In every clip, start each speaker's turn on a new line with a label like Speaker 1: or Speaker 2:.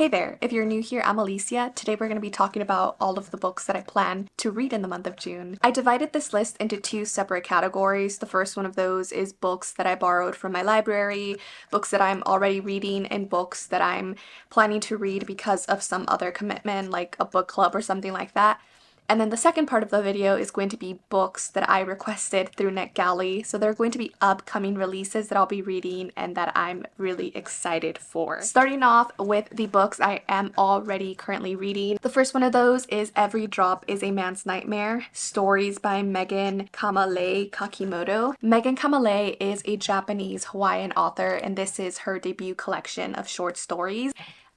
Speaker 1: Hey there, if you're new here, I'm Alicia. Today we're going to be talking about all of the books that I plan to read in the month of June. I divided this list into two separate categories. The first one of those is books that I borrowed from my library, books that I'm already reading, and books that I'm planning to read because of some other commitment, like a book club or something like that. And then the second part of the video is going to be books that I requested through NetGalley. So they're going to be upcoming releases that I'll be reading and that I'm really excited for. Starting off with the books I am already currently reading. The first one of those is Every Drop is a Man's Nightmare, stories by Kamalei Kakimoto. Kamalei is a Japanese Hawaiian author, and this is her debut collection of short stories.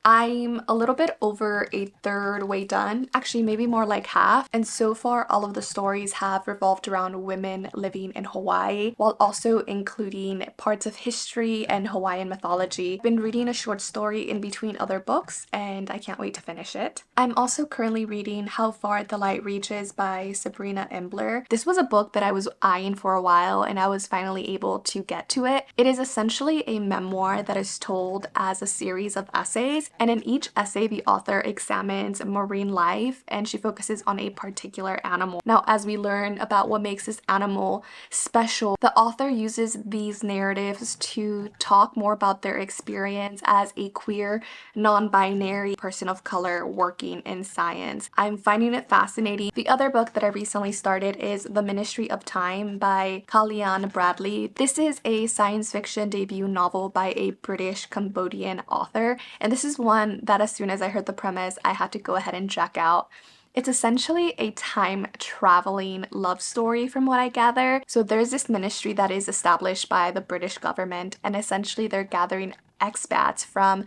Speaker 1: I'm a little bit over a third way done, actually maybe more like half, and so far all of the stories have revolved around women living in Hawaii while also including parts of history and Hawaiian mythology. I've been reading a short story in between other books and I can't wait to finish it. I'm also currently reading How Far the Light Reaches by Sabrina Imbler. This was a book that I was eyeing for a while and I was finally able to get to it. It is essentially a memoir that is told as a series of essays. And in each essay, the author examines marine life and she focuses on a particular animal. Now, as we learn about what makes this animal special, the author uses these narratives to talk more about their experience as a queer, non-binary person of color working in science. I'm finding it fascinating. The other book that I recently started is The Ministry of Time by Kaliane Bradley. This is a science fiction debut novel by a British Cambodian author, and this is one that as soon as I heard the premise, I had to go ahead and check out. It's essentially a time traveling love story from what I gather. So there's this ministry that is established by the British government, and essentially they're gathering expats from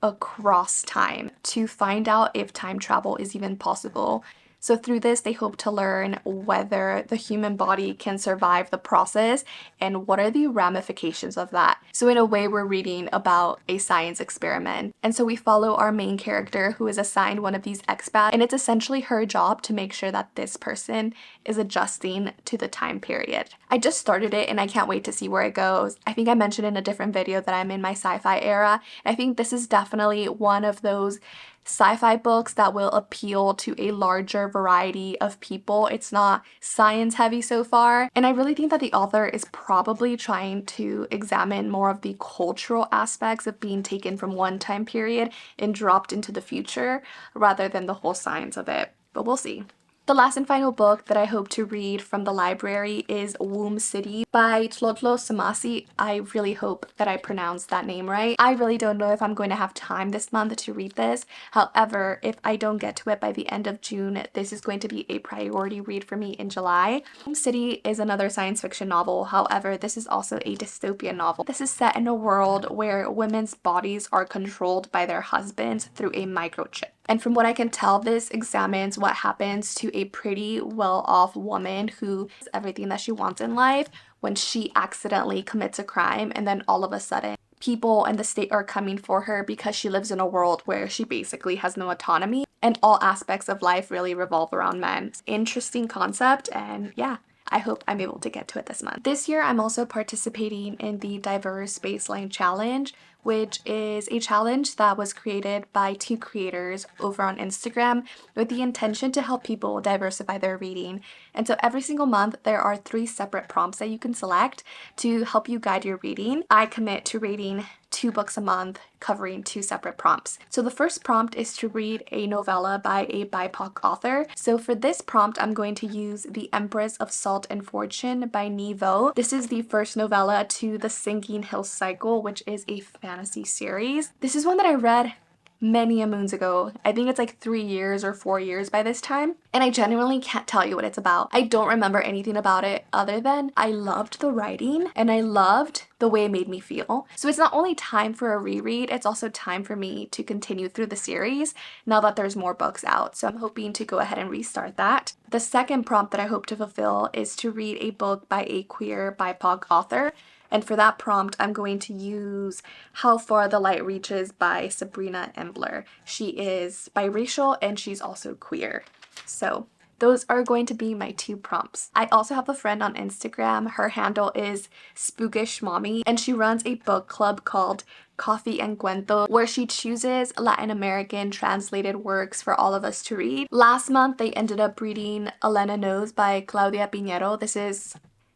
Speaker 1: across time to find out if time travel is even possible. So through this, they hope to learn whether the human body can survive the process and what are the ramifications of that. So in a way, we're reading about a science experiment. And so we follow our main character who is assigned one of these expats, and it's essentially her job to make sure that this person is adjusting to the time period. I just started it and I can't wait to see where it goes. I think I mentioned in a different video that I'm in my sci-fi era. I think this is definitely one of those sci-fi books that will appeal to a larger variety of people. It's not science heavy so far, and I really think that the author is probably trying to examine more of the cultural aspects of being taken from one time period and dropped into the future rather than the whole science of it, but we'll see. The last and final book that I hope to read from the library is Womb City by Tlotlo Tsamaase. I really hope that I pronounced that name right. I really don't know if I'm going to have time this month to read this. However, if I don't get to it by the end of June, this is going to be a priority read for me in July. Womb City is another science fiction novel. However, this is also a dystopian novel. This is set in a world where women's bodies are controlled by their husbands through a microchip. And from what I can tell, this examines what happens to a pretty well-off woman who has everything that she wants in life when she accidentally commits a crime, and then all of a sudden people in the state are coming for her because she lives in a world where she basically has no autonomy and all aspects of life really revolve around men. Interesting concept, and yeah, I hope I'm able to get to it this month. This year, I'm also participating in the Diverse Baseline Challenge, which is a challenge that was created by two creators over on Instagram with the intention to help people diversify their reading. And so every single month, there are 3 separate prompts that you can select to help you guide your reading. I commit to reading 2 books a month covering 2 separate prompts. So the first prompt is to read a novella by a BIPOC author. So for this prompt, I'm going to use The Empress of Salt and Fortune by Nghi. This is the first novella to the Sinking Hill cycle, which is a fantasy series. This is one that I read many a moons ago. I think it's like 3 years or 4 years by this time, and I genuinely can't tell you what it's about. I don't remember anything about it other than I loved the writing and I loved the way it made me feel. So it's not only time for a reread, it's also time for me to continue through the series now that there's more books out. So I'm hoping to go ahead and restart that. The second prompt that I hope to fulfill is to read a book by a queer BIPOC author. And for that prompt, I'm going to use How Far the Light Reaches by Sabrina Imbler. She is biracial and she's also queer. So those are going to be my 2 prompts. I also have a friend on Instagram. Her handle is Spookish Mommy, and she runs a book club called Coffee and Cuentos, where she chooses Latin American translated works for all of us to read. Last month, they ended up reading Elena Knows by Claudia Piñero. This is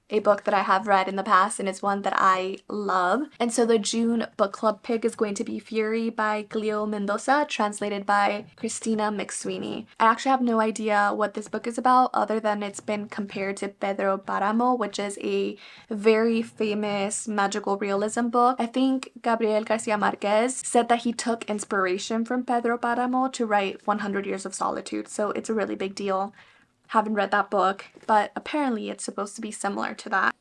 Speaker 1: a book that I have read in the past, and it's one that I love. And so the June book club pick is going to be Fury by Clyo Mendoza, translated by Christina McSweeney. I actually have no idea what this book is about, other than it's been compared to Pedro Páramo, which is a very famous magical realism book. I think Gabriel Garcia Marquez said that he took inspiration from Pedro Páramo to write 100 Years of Solitude, so it's a really big deal. Haven't read that book, but apparently it's supposed to be similar to that.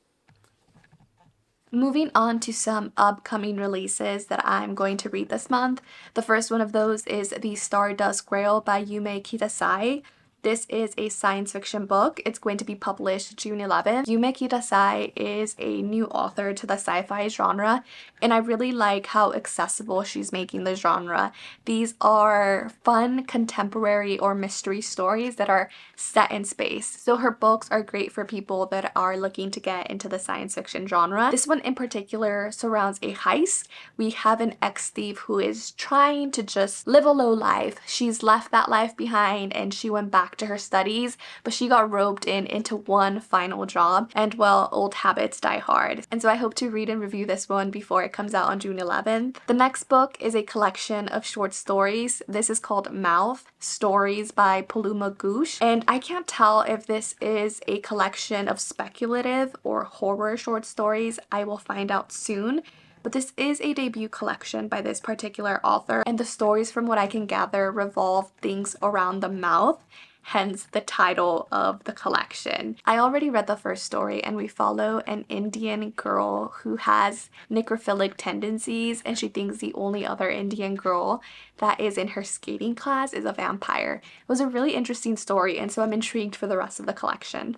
Speaker 1: Moving on to some upcoming releases that I'm going to read this month. The first one of those is the Stardust Grail by Yume Kitasei. This is a science fiction book. It's going to be published June 11th. Yume Kitasei is a new author to the sci-fi genre, and I really like how accessible she's making the genre. These are fun, contemporary, or mystery stories that are set in space. So her books are great for people that are looking to get into the science fiction genre. This one in particular surrounds a heist. We have an ex-thief who is trying to just live a low life. She's left that life behind and she went back to her studies, but she got roped into one final job, and well, old habits die hard. And so I hope to read and review this one before it comes out on June 11th. The next book is a collection of short stories. This is called Mouth Stories by Puloma Ghosh, and I can't tell if this is a collection of speculative or horror short stories. I will find out soon. But this is a debut collection by this particular author, and the stories, from what I can gather, revolve things around the mouth, hence the title of the collection. I already read the first story, and we follow an Indian girl who has necrophilic tendencies, and she thinks the only other Indian girl that is in her skating class is a vampire. It was a really interesting story, and so I'm intrigued for the rest of the collection.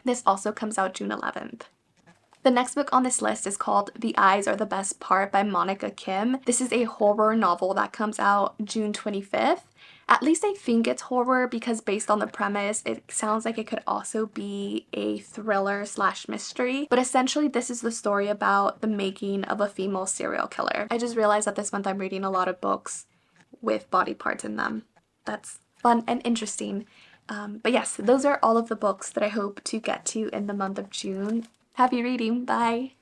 Speaker 1: This also comes out June 11th. The next book on this list is called The Eyes Are the Best Part by Monika Kim. This is a horror novel that comes out June 25th. At least I think it's horror, because based on the premise, it sounds like it could also be a thriller / mystery. But essentially, this is the story about the making of a female serial killer. I just realized that this month I'm reading a lot of books with body parts in them. That's fun and interesting. But yes, those are all of the books that I hope to get to in the month of June. Happy reading. Bye!